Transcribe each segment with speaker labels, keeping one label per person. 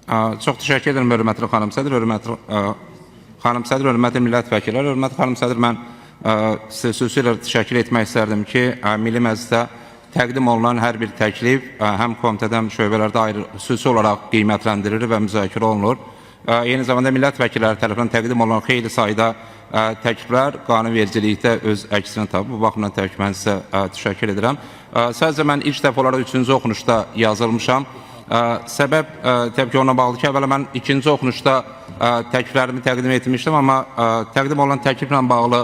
Speaker 1: Çox təşəkkür edirəm, hörmətli xanım sədr, hörmətli millət vəkilləri, hörmətli xanım sədr, mən sizə xüsusilə təşəkkür etmək istərdim ki, Milli Məclisdə təqdim olunan hər bir təklif həm komitədə, həm şöbələrdə ayrı xüsusi olaraq qiymətləndirilir və müzakirə olunur. Eyni zamanda millət vəkilləri tərəfindən təqdim olunan xeyli sayda təkliflər qanunvericilikdə öz əksini tapıb. Bu baxımdan təbii mən sizə təşəkkür edirəm. Sadəcə mən ilk dəfə olaraq 3-cü oxunuşda yazılmışam. Səbəb təbii ki, ona bağlı ki, əvvəla mən ikinci oxunuşda təkliflərimi təqdim etmişdim, amma təqdim olan təkliflə bağlı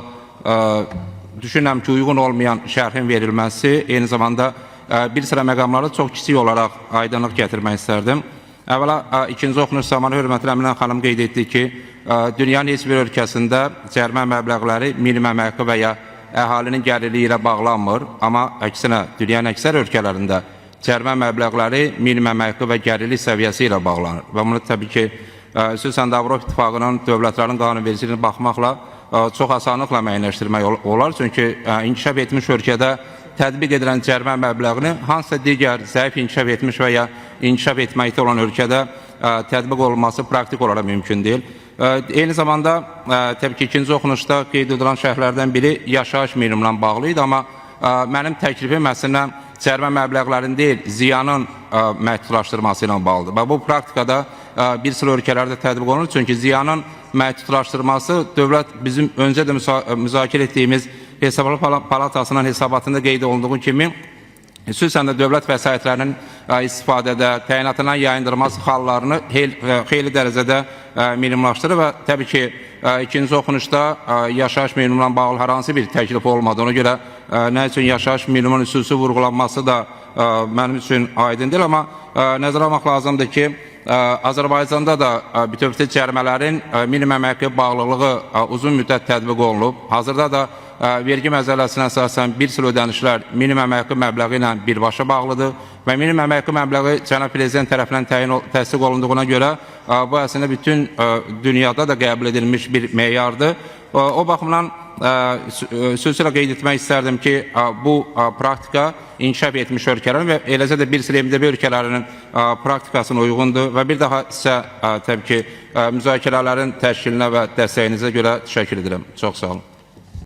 Speaker 1: düşünürəm ki, uyğun olmayan şərhin verilməsi, eyni zamanda bir sıra məqamları çox kiçik olaraq aydınlıq gətirmək istərdim. Əvvəla ikinci oxunuş zamanı hörmətli Əminə xanım qeyd etdi ki, dünyanın heç bir ölkəsində cərimə məbləğləri minimum əmək və ya əhalinin gəliri ilə bağlanmır, amma əksinə dünyanın əksər ölkələrində cərimə məbləğləri minimum əmək və gəlirli səviyyəsi ilə bağlanır. Və bunu təbii ki, xüsusən də Avropa İttifaqının dövlətlərin qanunvericiliyinə baxmaqla çox asanlıqla müəyyənləşdirmək olar. Çünki inkişaf etmiş ölkədə tətbiq edilən cərimə məbləğini hansısa digər zəif inkişaf etmiş və ya inkişaf etməkdə olan ölkədə tətbiq olunması praktik olaraq mümkün deyil. Eyni zamanda təbii ki, ikinci oxunuşda qeyd edilen şərhlərdən biri yaşayış minimumla bağlı idi, amma mənim təklifim əslində cərimə məbləğlərinin deyil, ziyanın məhdudlaşdırması ilə bağlıdır. Və bu praktikada bir sıra ölkələrdə tətbiq olunur. Çünki ziyanın məhdudlaşdırması dövlət bizim öncə də müzakirə etdiyimiz Hesablar Palatasının hesabatında qeyd olunduğu kimi, xüsusən də dövlət vəsaitlərinin istifadədə, təyinatından yayındırılması hallarını xeyli dərəcədə minimumlaşdırır və təbii ki, ikinci oxunuşda yaşayış minimumla bağlı hər hansı bir təklif olmadı. Ona görə nə üçün yaşayış minimumun xüsusi vurğulanması da mənim üçün aydın deyil, amma nəzərə almaq lazımdır ki, Azərbaycanda da bütövlükdə cərimələrin minimum əmək bağlılığı uzun müddət tətbiq olunub. Hazırda da vergi məzələsinə əsasən bir sıra ödənişlər minimum əmək məbləği ilə birbaşa bağlıdır və minimum əmək məbləği Cənab Prezident tərəfindən təsdiq olunduğuna görə bu əslində bütün dünyada da qəbul edilmiş bir meyardır. O baxımdan xüsusilə qeyd etmək istərdim ki, bu praktika inkişaf etmiş ölkələrin və eləcə də bir sıra MDB ölkələrinin praktikasına uyğundur və bir daha sizə təbii ki, müzakirələrin təşkilinə və dəstəyinizə görə təşəkkür edirəm. Çox sağ olun.